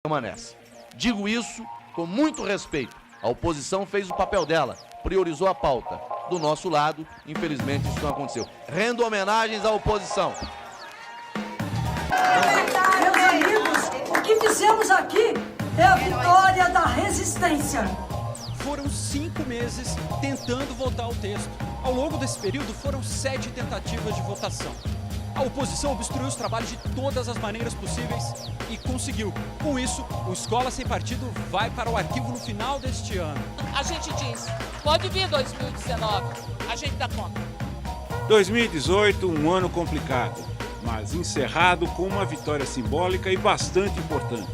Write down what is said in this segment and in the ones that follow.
permanece. Digo isso com muito respeito. A oposição fez o papel dela, priorizou a pauta. Do nosso lado, infelizmente, isso não aconteceu. Rendo homenagens à oposição. Meus amigos, o que fizemos aqui é a vitória da resistência. Foram 5 meses tentando votar o texto. Ao longo desse período, foram 7 tentativas de votação. A oposição obstruiu os trabalhos de todas as maneiras possíveis e conseguiu. Com isso, o Escola Sem Partido vai para o arquivo no final deste ano. A gente diz, pode vir 2019, a gente dá conta. 2018, um ano complicado, mas encerrado com uma vitória simbólica e bastante importante.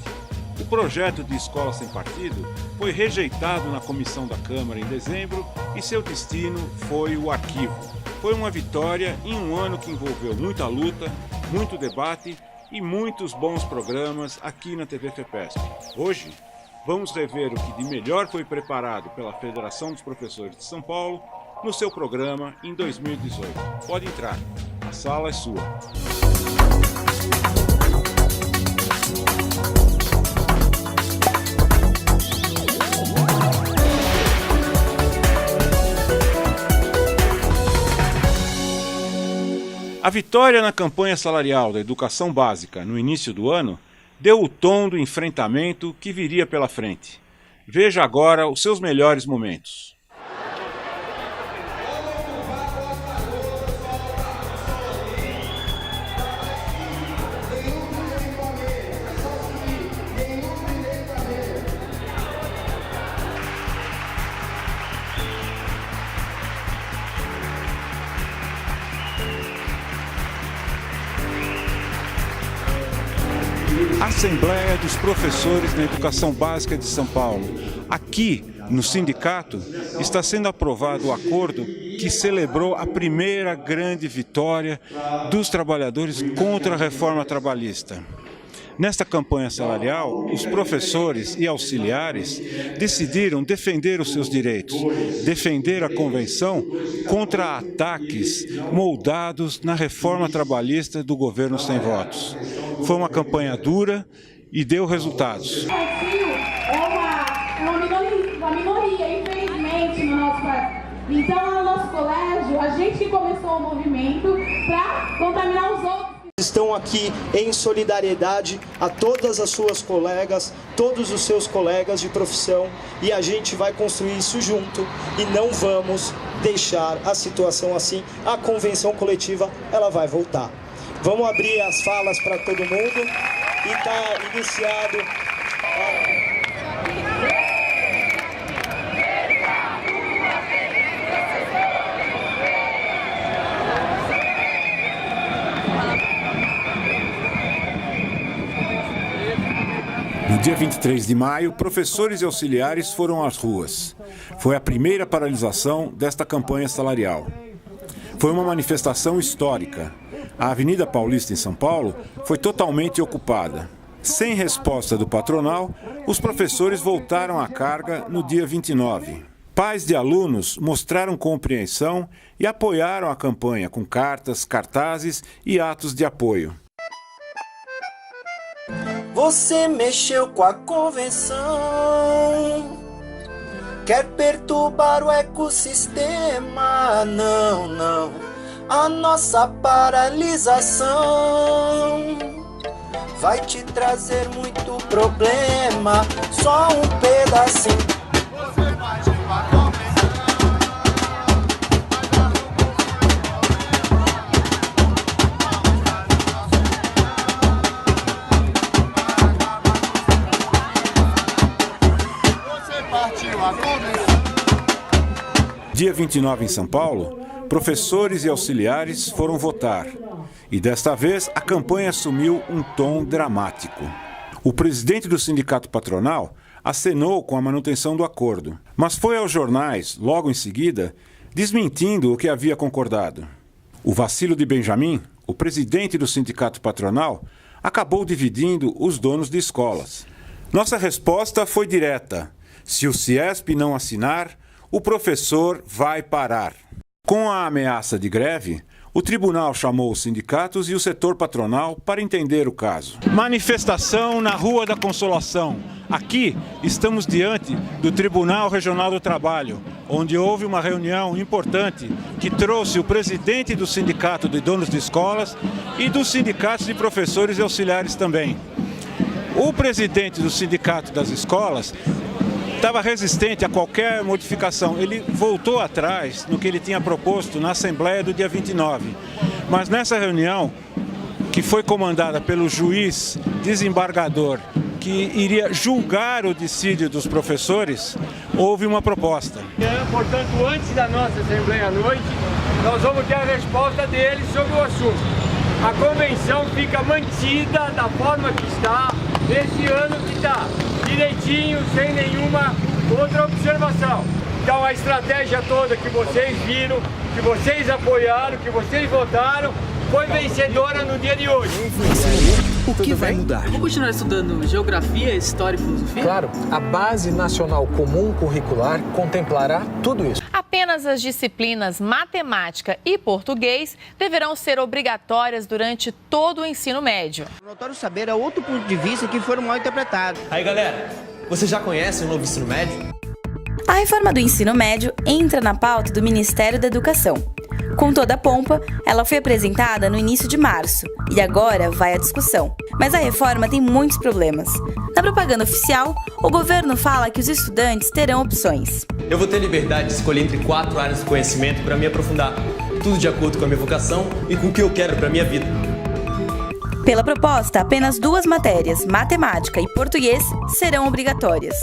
O projeto de Escola Sem Partido foi rejeitado na comissão da Câmara em dezembro e seu destino foi o arquivo. Foi uma vitória em um ano que envolveu muita luta, muito debate e muitos bons programas aqui na TV FEPESP. Hoje, vamos rever o que de melhor foi preparado pela Federação dos Professores de São Paulo no seu programa em 2018. Pode entrar, a sala é sua. A vitória na campanha salarial da educação básica no início do ano deu o tom do enfrentamento que viria pela frente. Veja agora os seus melhores momentos. Assembleia dos Professores na Educação Básica de São Paulo. Aqui, no sindicato, está sendo aprovado o acordo que celebrou a primeira grande vitória dos trabalhadores contra a reforma trabalhista. Nesta campanha salarial, os professores e auxiliares decidiram defender os seus direitos, defender a convenção contra ataques moldados na reforma trabalhista do governo sem votos. Foi uma campanha dura e deu resultados. O Brasil é uma minoria, infelizmente, no nosso país. Então, no nosso colégio, a gente que começou o movimento para contaminar os outros. Estão aqui em solidariedade a todas as suas colegas, todos os seus colegas de profissão, e a gente vai construir isso junto e não vamos deixar a situação assim. A convenção coletiva, ela vai voltar. Vamos abrir as falas para todo mundo e está iniciado. No dia 23 de maio, professores e auxiliares foram às ruas. Foi a primeira paralisação desta campanha salarial. Foi uma manifestação histórica. A Avenida Paulista, em São Paulo, foi totalmente ocupada. Sem resposta do patronal, os professores voltaram à carga no dia 29. Pais de alunos mostraram compreensão e apoiaram a campanha com cartas, cartazes e atos de apoio. Você mexeu com a convenção, quer perturbar o ecossistema. Não, não, a nossa paralisação vai te trazer muito problema. Só um pedacinho. Você vai com a convenção. Dia 29 em São Paulo, professores e auxiliares foram votar. E desta vez a campanha assumiu um tom dramático. O presidente do sindicato patronal acenou com a manutenção do acordo, mas foi aos jornais, logo em seguida, desmentindo o que havia concordado. O Vacilo de Benjamin, o presidente do sindicato patronal, acabou dividindo os donos de escolas. Nossa resposta foi direta: se o CIESP não assinar, o professor vai parar. Com a ameaça de greve, O tribunal chamou os sindicatos e o setor patronal para entender o caso. Manifestação na Rua da Consolação. Aqui estamos diante do Tribunal Regional do Trabalho, onde houve uma reunião importante que trouxe o presidente do Sindicato de Donos de Escolas e dos sindicatos de professores e auxiliares também. O presidente do Sindicato das Escolas estava resistente a qualquer modificação. Ele voltou atrás no que ele tinha proposto na Assembleia do dia 29. Mas nessa reunião, que foi comandada pelo juiz desembargador, que iria julgar o dissídio dos professores, houve uma proposta. Portanto, antes da nossa Assembleia à noite, nós vamos ter a resposta deles sobre o assunto. A convenção fica mantida da forma que está, nesse ano que está, direitinho, sem nenhuma outra observação. Então a estratégia toda que vocês viram, que vocês apoiaram, que vocês votaram, foi vencedora no dia de hoje. O que vai mudar? Vou continuar estudando geografia, história e filosofia? Claro, a Base Nacional Comum Curricular contemplará tudo isso. Apenas as disciplinas matemática e português deverão ser obrigatórias durante todo o ensino médio. O notório saber é outro ponto de vista que foram mal interpretados. Aí, galera, você já conhece o novo ensino médio? A reforma do ensino médio entra na pauta do Ministério da Educação. Com toda a pompa, ela foi apresentada no início de março e agora vai à discussão. Mas a reforma tem muitos problemas. Na propaganda oficial, o governo fala que os estudantes terão opções. Eu vou ter liberdade de escolher entre 4 áreas de conhecimento para me aprofundar. Tudo de acordo com a minha vocação e com o que eu quero para a minha vida. Pela proposta, apenas 2 matérias, matemática e português, serão obrigatórias.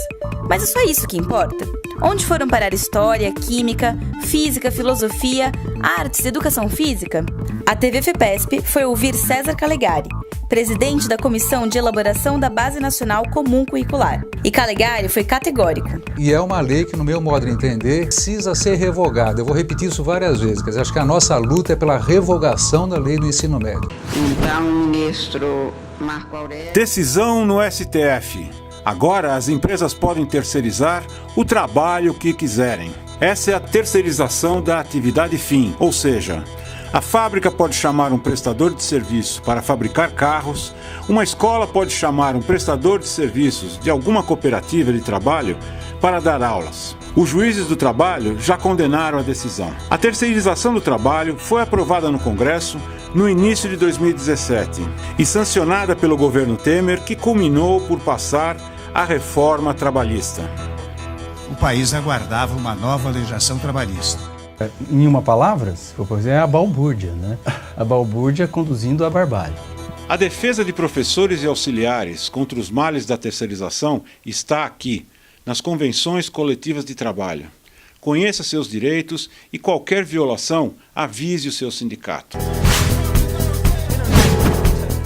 Mas é só isso que importa? Onde foram parar história, química, física, filosofia, artes e educação física? A TV FEPESP foi ouvir César Calegari, presidente da Comissão de Elaboração da Base Nacional Comum Curricular. E Calegari foi categórico. E é uma lei que, no meu modo de entender, precisa ser revogada. Eu vou repetir isso várias vezes, porque acho que a nossa luta é pela revogação da lei do ensino médio. Então, ministro Marco Aurélio... Decisão no STF. Agora as empresas podem terceirizar o trabalho que quiserem. Essa é a terceirização da atividade fim, ou seja, a fábrica pode chamar um prestador de serviço para fabricar carros, uma escola pode chamar um prestador de serviços de alguma cooperativa de trabalho para dar aulas. Os juízes do trabalho já condenaram a decisão. A terceirização do trabalho foi aprovada no Congresso no início de 2017 e sancionada pelo governo Temer, que culminou por passar a reforma trabalhista. O país aguardava uma nova legislação trabalhista. Em uma palavra, se for dizer, é a balbúrdia, né? A balbúrdia conduzindo à barbárie. A defesa de professores e auxiliares contra os males da terceirização está aqui, nas convenções coletivas de trabalho. Conheça seus direitos e qualquer violação, avise o seu sindicato.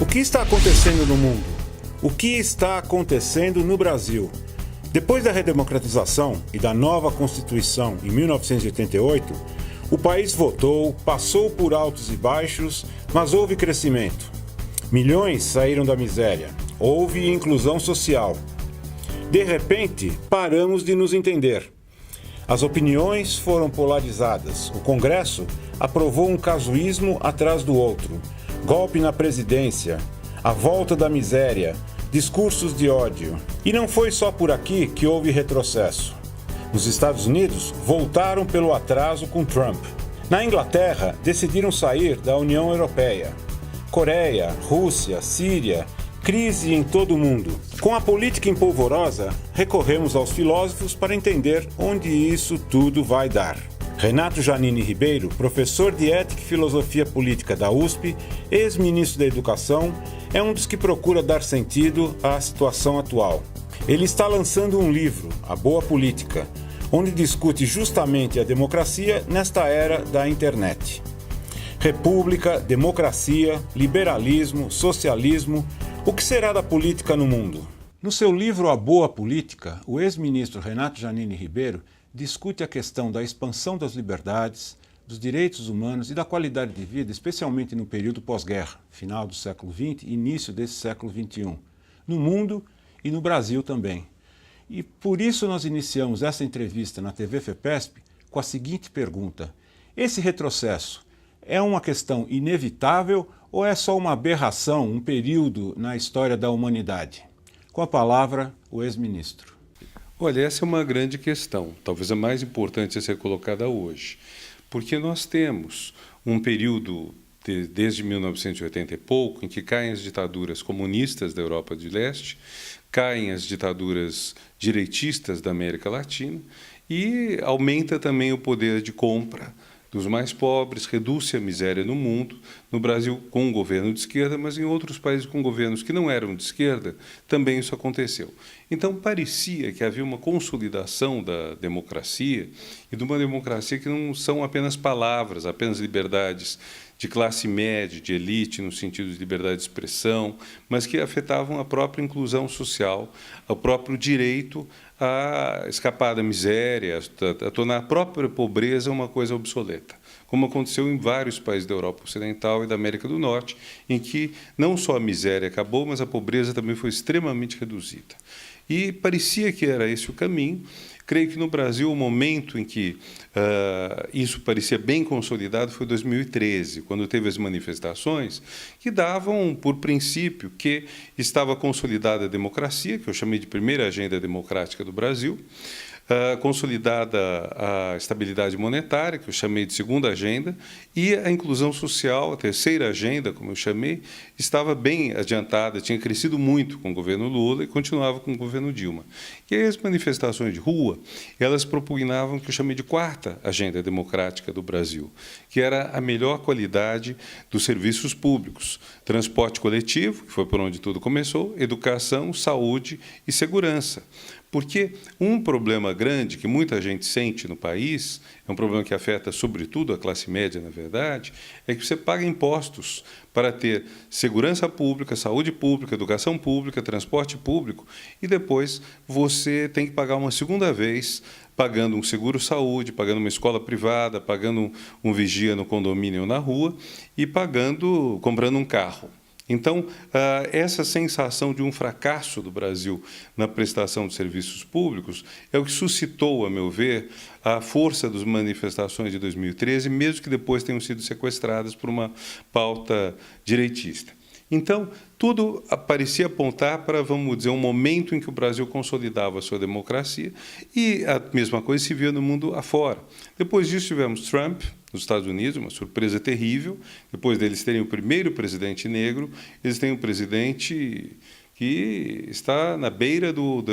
O que está acontecendo no mundo? O que está acontecendo no Brasil? Depois da redemocratização e da nova Constituição em 1988, o país votou, passou por altos e baixos, mas houve crescimento. Milhões saíram da miséria, houve inclusão social. De repente, paramos de nos entender. As opiniões foram polarizadas. O Congresso aprovou um casuísmo atrás do outro. Golpe na presidência, a volta da miséria, discursos de ódio. E não foi só por aqui que houve retrocesso. Nos Estados Unidos, voltaram pelo atraso com Trump. Na Inglaterra, decidiram sair da União Europeia. Coreia, Rússia, Síria, crise em todo o mundo. Com a política empolvorosa, recorremos aos filósofos para entender onde isso tudo vai dar. Renato Janine Ribeiro, professor de Ética e Filosofia Política da USP, ex-ministro da Educação, é um dos que procura dar sentido à situação atual. Ele está lançando um livro, A Boa Política, onde discute justamente a democracia nesta era da internet. República, democracia, liberalismo, socialismo, o que será da política no mundo? No seu livro A Boa Política, o ex-ministro Renato Janine Ribeiro discute a questão da expansão das liberdades, dos direitos humanos e da qualidade de vida, especialmente no período pós-guerra, final do século XX e início desse século XXI, no mundo e no Brasil também. E por isso nós iniciamos essa entrevista na TV FEPESP com a seguinte pergunta: esse retrocesso É uma questão inevitável ou é só uma aberração, um período na história da humanidade? Com a palavra, o ex-ministro. Olha, essa é uma grande questão, talvez a mais importante a ser colocada hoje, porque nós temos um período desde 1980 e pouco, em que caem as ditaduras comunistas da Europa de Leste, caem as ditaduras direitistas da América Latina e aumenta também o poder de compra dos mais pobres, reduz-se a miséria no mundo, no Brasil com um governo de esquerda, mas em outros países com governos que não eram de esquerda, também isso aconteceu. Então, parecia que havia uma consolidação da democracia, e de uma democracia que não são apenas palavras, apenas liberdades de classe média, de elite, no sentido de liberdade de expressão, mas que afetavam a própria inclusão social, o próprio direito a escapar da miséria, a tornar a própria pobreza uma coisa obsoleta, como aconteceu em vários países da Europa Ocidental e da América do Norte, em que não só a miséria acabou, mas a pobreza também foi extremamente reduzida. E parecia que era esse o caminho. Creio que no Brasil o momento em que isso parecia bem consolidado foi 2013, quando teve as manifestações que davam por princípio que estava consolidada a democracia, que eu chamei de primeira agenda democrática do Brasil, consolidada a estabilidade monetária, que eu chamei de segunda agenda, e a inclusão social, a terceira agenda, como eu chamei, estava bem adiantada, tinha crescido muito com o governo Lula e continuava com o governo Dilma. E aí as manifestações de rua, elas propugnavam o que eu chamei de quarta agenda democrática do Brasil, que era a melhor qualidade dos serviços públicos, transporte coletivo, que foi por onde tudo começou, educação, saúde e segurança. Porque um problema grande que muita gente sente no país, é um problema que afeta sobretudo a classe média, na verdade, é que você paga impostos para ter segurança pública, saúde pública, educação pública, transporte público, e depois você tem que pagar uma segunda vez, pagando um seguro-saúde, pagando uma escola privada, pagando um vigia no condomínio ou na rua e comprando um carro. Então, essa sensação de um fracasso do Brasil na prestação de serviços públicos é o que suscitou, a meu ver, a força das manifestações de 2013, mesmo que depois tenham sido sequestradas por uma pauta direitista. Então, tudo parecia apontar para, vamos dizer, um momento em que o Brasil consolidava a sua democracia e a mesma coisa se via no mundo afora. Depois disso, tivemos Trump, nos Estados Unidos, uma surpresa terrível. Depois deles terem o primeiro presidente negro, eles têm um presidente que está na beira do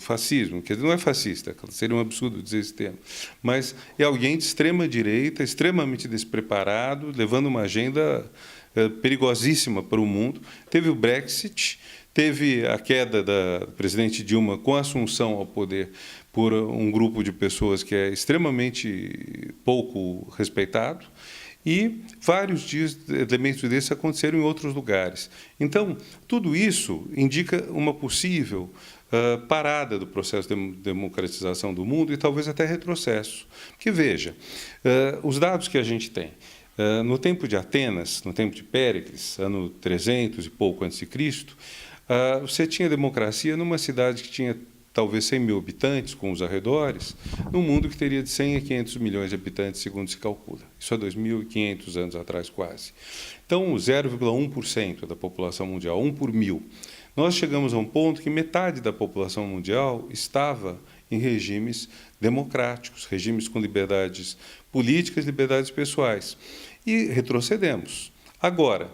fascismo, quer dizer, não é fascista, seria um absurdo dizer esse termo, mas é alguém de extrema direita, extremamente despreparado, levando uma agenda perigosíssima para o mundo. Teve o Brexit, teve a queda da presidente Dilma com a assunção ao poder por um grupo de pessoas que é extremamente pouco respeitado, e vários elementos desses aconteceram em outros lugares. Então, tudo isso indica uma possível parada do processo de democratização do mundo e talvez até retrocesso. Porque, veja, os dados que a gente tem, no tempo de Atenas, no tempo de Péricles, ano 300 e pouco antes de Cristo, você tinha democracia numa cidade que tinha talvez 100 mil habitantes, com os arredores, num mundo que teria de 100 a 500 milhões de habitantes, segundo se calcula. Isso há 2.500 anos atrás, quase. Então, 0,1% da população mundial, 1 por 1.000. Nós chegamos a um ponto que metade da população mundial estava em regimes democráticos, regimes com liberdades políticas, liberdades pessoais. E retrocedemos. Agora,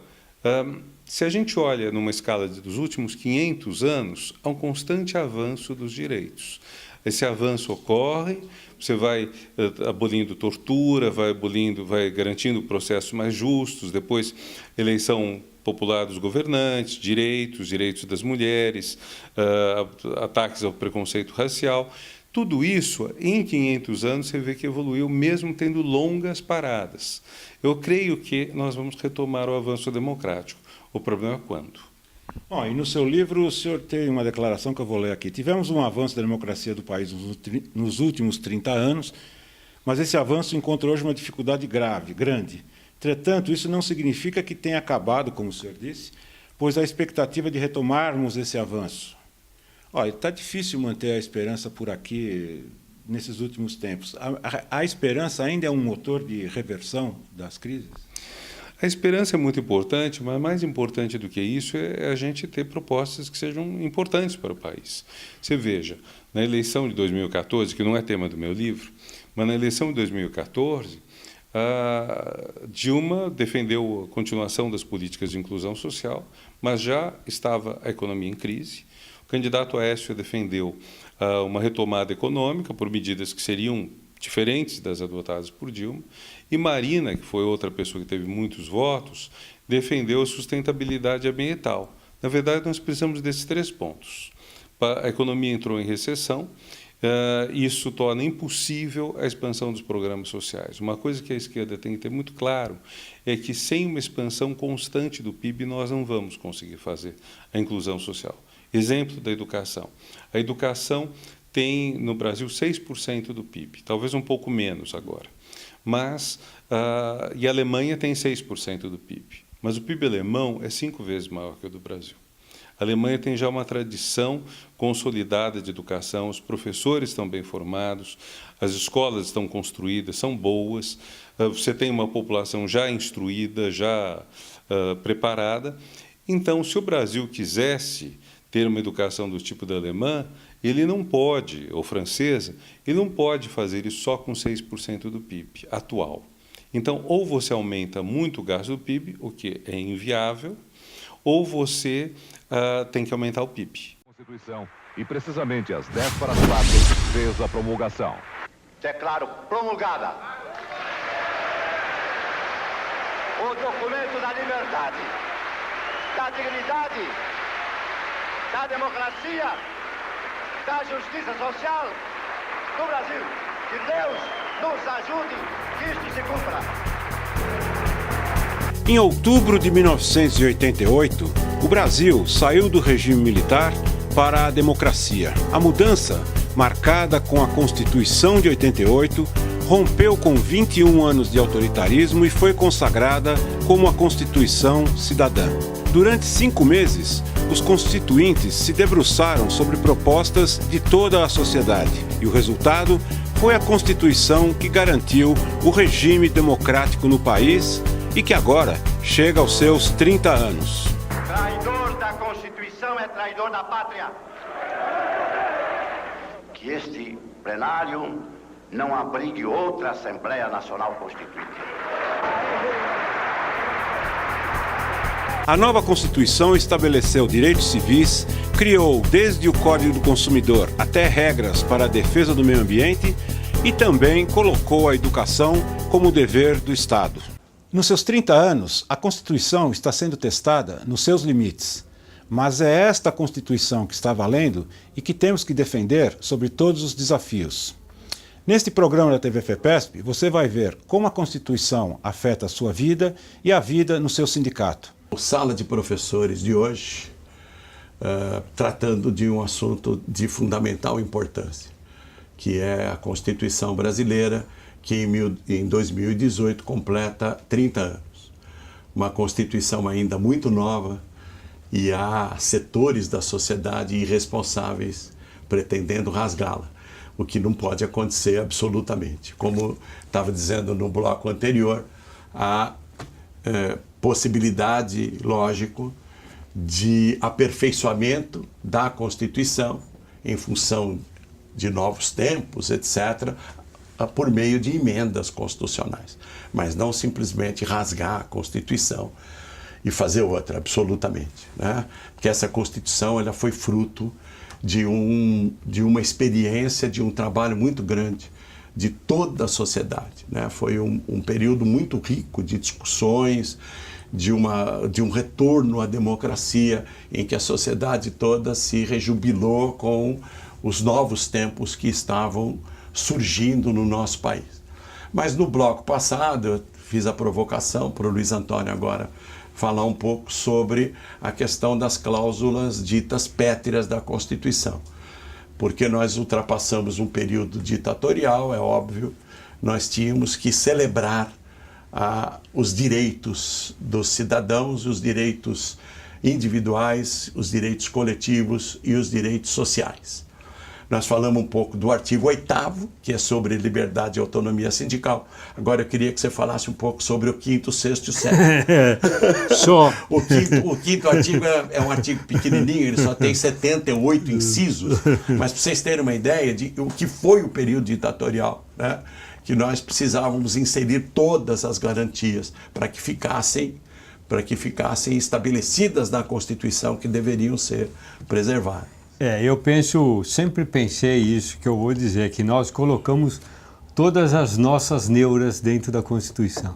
se a gente olha numa escala dos últimos 500 anos, há um constante avanço dos direitos. Esse avanço ocorre, você vai abolindo tortura, vai garantindo processos mais justos, depois eleição popular dos governantes, direitos das mulheres, ataques ao preconceito racial. Tudo isso, em 500 anos, você vê que evoluiu, mesmo tendo longas paradas. Eu creio que nós vamos retomar o avanço democrático. O problema é quando? E no seu livro, o senhor tem uma declaração que eu vou ler aqui. Tivemos um avanço da democracia do país nos últimos 30 anos, mas esse avanço encontra hoje uma dificuldade grande. Entretanto, isso não significa que tenha acabado, como o senhor disse, pois há expectativa de retomarmos esse avanço. Está difícil manter a esperança por aqui nesses últimos tempos. A esperança ainda é um motor de reversão das crises? A esperança é muito importante, mas mais importante do que isso é a gente ter propostas que sejam importantes para o país. Você veja, na eleição de 2014, que não é tema do meu livro, mas na eleição de 2014, a Dilma defendeu a continuação das políticas de inclusão social, mas já estava a economia em crise. O candidato Aécio defendeu uma retomada econômica por medidas que seriam diferentes das adotadas por Dilma, e Marina, que foi outra pessoa que teve muitos votos, defendeu a sustentabilidade ambiental. Na verdade, nós precisamos desses 3 pontos. A economia entrou em recessão, isso torna impossível a expansão dos programas sociais. Uma coisa que a esquerda tem que ter muito claro é que sem uma expansão constante do PIB nós não vamos conseguir fazer a inclusão social. Exemplo da educação. A educação tem no Brasil 6% do PIB, talvez um pouco menos agora. Mas, e a Alemanha tem 6% do PIB. Mas o PIB alemão é 5 vezes maior que o do Brasil. A Alemanha tem já uma tradição consolidada de educação, os professores estão bem formados, as escolas estão construídas, são boas, você tem uma população já instruída, já preparada. Então, se o Brasil quisesse ter uma educação do tipo da alemã, ele não pode, ou francesa, ele não pode fazer isso só com 6% do PIB atual. Então, ou você aumenta muito o gasto do PIB, o que é inviável, ou você tem que aumentar o PIB. Constituição, e precisamente às 10:04 fez a promulgação. Declaro promulgada o documento da liberdade, da dignidade, da democracia, da justiça social do Brasil. Que Deus nos ajude que isto se cumpra. Em outubro de 1988, o Brasil saiu do regime militar para a democracia. A mudança, marcada com a Constituição de 88, rompeu com 21 anos de autoritarismo e foi consagrada como a Constituição Cidadã. Durante 5 meses, os constituintes se debruçaram sobre propostas de toda a sociedade e o resultado foi a Constituição que garantiu o regime democrático no país e que agora chega aos seus 30 anos. Traidor da Constituição é traidor da pátria. Que este plenário não abrigue outra Assembleia Nacional Constituinte. A nova Constituição estabeleceu direitos civis, criou desde o Código do Consumidor até regras para a defesa do meio ambiente e também colocou a educação como dever do Estado. Nos seus 30 anos, a Constituição está sendo testada nos seus limites, mas é esta Constituição que está valendo e que temos que defender sobre todos os desafios. Neste programa da TV FEPESP, você vai ver como a Constituição afeta a sua vida e a vida no seu sindicato. Sala de professores de hoje, tratando de um assunto de fundamental importância, que é a Constituição brasileira, que em 2018 completa 30 anos. Uma Constituição ainda muito nova e há setores da sociedade irresponsáveis pretendendo rasgá-la, o que não pode acontecer absolutamente. Como estava dizendo no bloco anterior, há possibilidade, lógico, de aperfeiçoamento da Constituição em função de novos tempos, etc., por meio de emendas constitucionais, mas não simplesmente rasgar a Constituição e fazer outra, absolutamente, né? Porque essa Constituição ela foi fruto de uma experiência, de um trabalho muito grande de toda a sociedade, né? Foi um período muito rico de discussões, de um retorno à democracia, em que a sociedade toda se rejubilou com os novos tempos que estavam surgindo no nosso país. Mas no bloco passado, eu fiz a provocação para o Luiz Antônio agora falar um pouco sobre a questão das cláusulas ditas pétreas da Constituição. Porque nós ultrapassamos um período ditatorial, é óbvio, nós tínhamos que celebrar os direitos dos cidadãos, os direitos individuais, os direitos coletivos e os direitos sociais. Nós falamos um pouco do artigo 8º, que é sobre liberdade e autonomia sindical. Agora eu queria que você falasse um pouco sobre o 5º, 6º e 7º. Só. O quinto artigo é um artigo pequenininho, ele só tem 78 incisos, mas para vocês terem uma ideia de o que foi o período ditatorial, né? Que nós precisávamos inserir todas as garantias para que ficassem estabelecidas na Constituição, que deveriam ser preservadas. Sempre pensei isso que eu vou dizer, que nós colocamos todas as nossas neuras dentro da Constituição.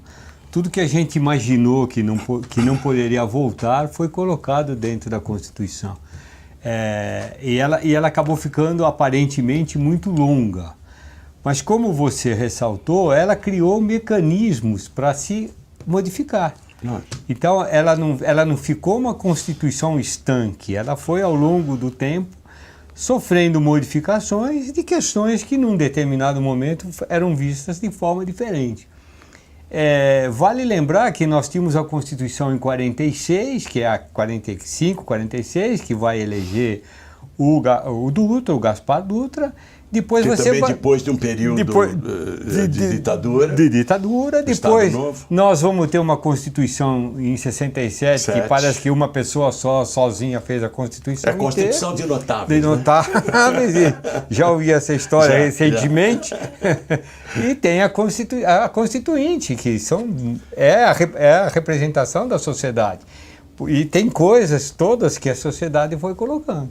Tudo que a gente imaginou que não poderia voltar foi colocado dentro da Constituição. E ela acabou ficando aparentemente muito longa. Mas como você ressaltou, ela criou mecanismos para se modificar. Então, ela não ficou uma Constituição estanque, ela foi ao longo do tempo sofrendo modificações de questões que num determinado momento eram vistas de forma diferente. Vale lembrar que nós tínhamos a Constituição em 46, que é a 45, 46, que vai eleger o Gaspar Dutra. Depois depois de um período de ditadura. Depois nós vamos ter uma Constituição em 67, que parece que uma pessoa sozinha fez a Constituição. É a Constituição de notáveis. De notáveis. Já ouvi essa história recentemente. E tem a Constituinte, que é a representação da sociedade. E tem coisas todas que a sociedade foi colocando,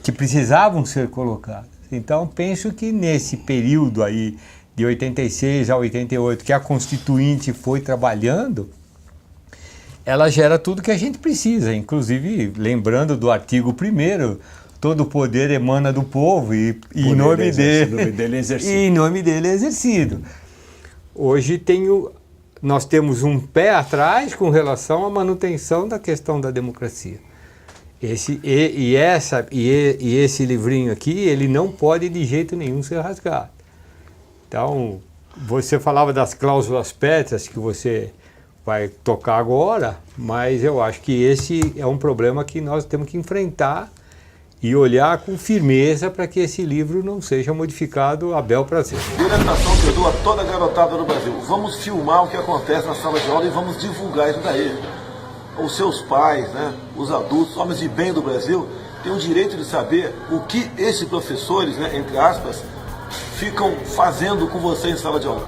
que precisavam ser colocadas. Então, penso que nesse período aí, de 86 a 88, que a Constituinte foi trabalhando, ela gera tudo que a gente precisa, inclusive lembrando do artigo 1º, todo o poder emana do povo e em nome dele é exercido. Hoje nós temos um pé atrás com relação à manutenção da questão da democracia. Esse livrinho aqui, ele não pode de jeito nenhum ser rasgado. Então, você falava das cláusulas pétreas que você vai tocar agora, mas eu acho que esse é um problema que nós temos que enfrentar e olhar com firmeza para que esse livro não seja modificado a bel prazer. Orientação que eu dou a toda a garotada do Brasil: vamos filmar o que acontece na sala de aula e vamos divulgar isso daí. Os seus pais, né, os adultos, homens de bem do Brasil, têm o direito de saber o que esses professores, né, entre aspas, ficam fazendo com você em sala de aula.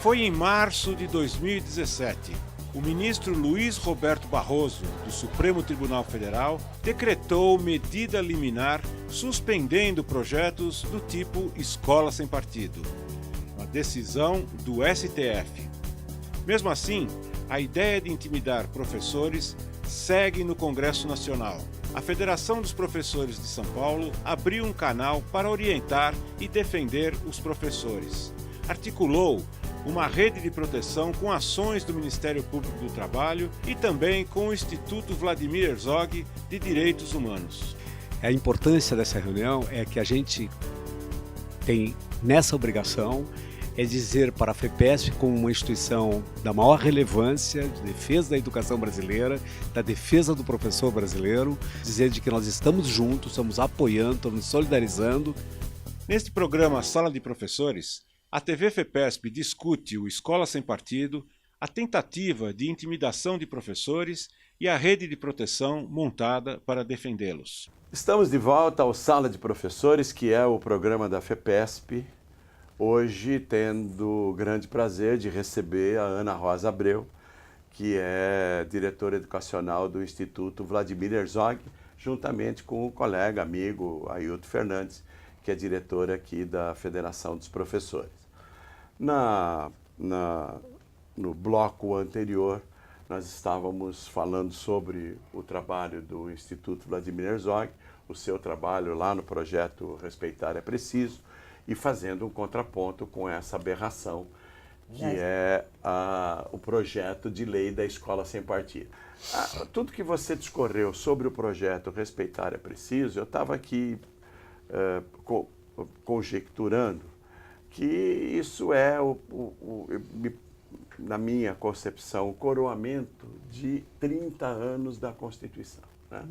Foi em março de 2017. O ministro Luiz Roberto Barroso, do Supremo Tribunal Federal, decretou medida liminar suspendendo projetos do tipo Escola Sem Partido. Uma decisão do STF. Mesmo assim, a ideia de intimidar professores segue no Congresso Nacional. A Federação dos Professores de São Paulo abriu um canal para orientar e defender os professores. Articulou uma rede de proteção com ações do Ministério Público do Trabalho e também com o Instituto Vladimir Herzog de Direitos Humanos. A importância dessa reunião é que a gente tem nessa obrigação é dizer para a FEPESP, como uma instituição da maior relevância de defesa da educação brasileira, da defesa do professor brasileiro, dizer de que nós estamos juntos, estamos apoiando, estamos solidarizando. Neste programa Sala de Professores, a TV FEPESP discute o Escola Sem Partido, a tentativa de intimidação de professores e a rede de proteção montada para defendê-los. Estamos de volta ao Sala de Professores, que é o programa da FEPESP. Hoje, tendo o grande prazer de receber a Ana Rosa Abreu, que é diretora educacional do Instituto Vladimir Herzog, juntamente com o colega, amigo Ailton Fernandes, que é diretor aqui da Federação dos Professores. No bloco anterior, nós estávamos falando sobre o trabalho do Instituto Vladimir Herzog, o seu trabalho lá no projeto Respeitar é Preciso, e fazendo um contraponto com essa aberração que é o projeto de lei da Escola Sem Partido. Tudo que você discorreu sobre o projeto Respeitar é Preciso, eu estava aqui conjecturando que isso é, na minha concepção, o coroamento de 30 anos da Constituição. Né?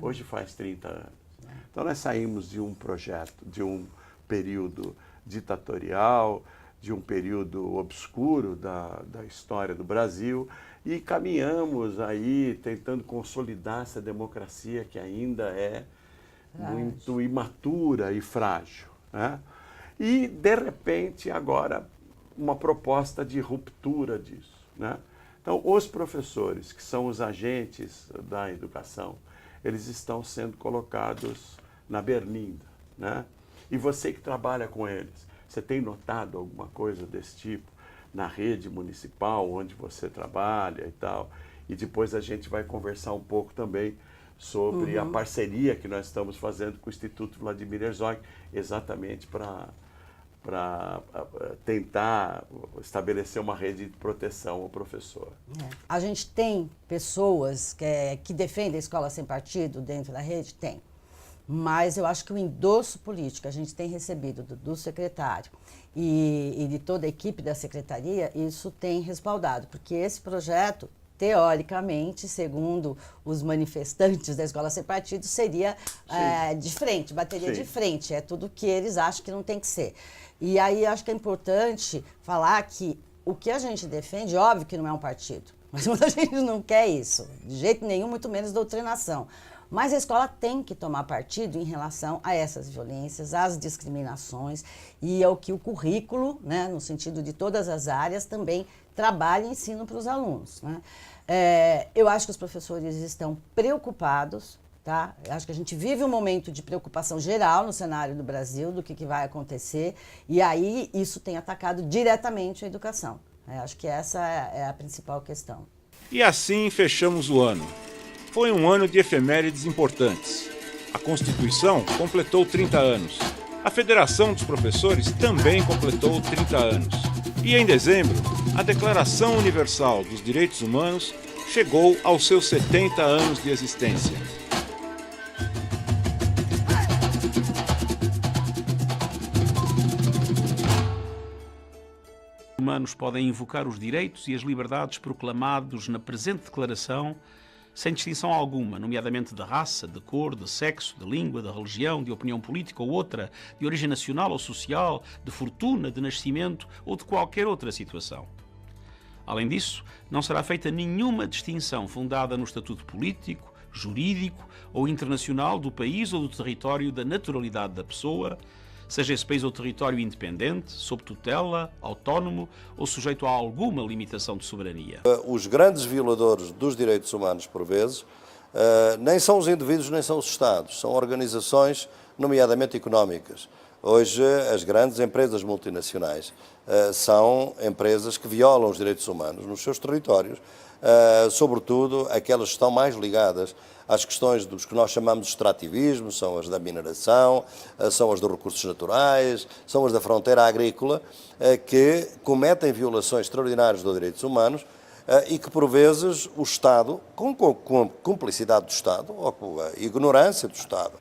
Hoje faz 30 anos. Então nós saímos de um projeto, de um período ditatorial, de um período obscuro da história do Brasil e caminhamos aí tentando consolidar essa democracia que ainda é muito imatura e frágil, né? E, de repente, agora, uma proposta de ruptura disso, né? Então, os professores, que são os agentes da educação, eles estão sendo colocados na berlinda, né? E você que trabalha com eles, você tem notado alguma coisa desse tipo na rede municipal onde você trabalha e tal? E depois a gente vai conversar um pouco também sobre a parceria que nós estamos fazendo com o Instituto Vladimir Herzog, exatamente para tentar estabelecer uma rede de proteção ao professor. A gente tem pessoas que defendem a escola sem partido dentro da rede? Tem. Mas eu acho que o endosso político que a gente tem recebido do secretário e de toda a equipe da secretaria, isso tem respaldado, porque esse projeto, teoricamente, segundo os manifestantes da escola sem partido, seria de frente, bateria de frente, é tudo que eles acham que não tem que ser. E aí acho que é importante falar que o que a gente defende, óbvio que não é um partido, mas muita gente não quer isso, de jeito nenhum, muito menos doutrinação. Mas a escola tem que tomar partido em relação a essas violências, às discriminações e ao que o currículo, né, no sentido de todas as áreas, também trabalha e ensina para os alunos, né? Eu acho que os professores estão preocupados, tá? Eu acho que a gente vive um momento de preocupação geral no cenário do Brasil, do que vai acontecer, e aí isso tem atacado diretamente a educação. Acho que essa é a principal questão. E assim fechamos o ano. Foi um ano de efemérides importantes. A Constituição completou 30 anos. A Federação dos Professores também completou 30 anos. E em dezembro, a Declaração Universal dos Direitos Humanos chegou aos seus 70 anos de existência. Os humanos podem invocar os direitos e as liberdades proclamados na presente declaração sem distinção alguma, nomeadamente de raça, de cor, de sexo, de língua, de religião, de opinião política ou outra, de origem nacional ou social, de fortuna, de nascimento ou de qualquer outra situação. Além disso, não será feita nenhuma distinção fundada no estatuto político, jurídico ou internacional do país ou do território da naturalidade da pessoa, seja esse país ou território independente, sob tutela, autónomo ou sujeito a alguma limitação de soberania. Os grandes violadores dos direitos humanos, por vezes, nem são os indivíduos nem são os Estados, são organizações, nomeadamente económicas. Hoje, as grandes empresas multinacionais são empresas que violam os direitos humanos nos seus territórios, sobretudo aquelas que estão mais ligadas às questões dos que nós chamamos de extrativismo, são as da mineração, são as dos recursos naturais, são as da fronteira agrícola, que cometem violações extraordinárias dos direitos humanos e que, por vezes, o Estado, com cumplicidade do Estado ou com a ignorância do Estado,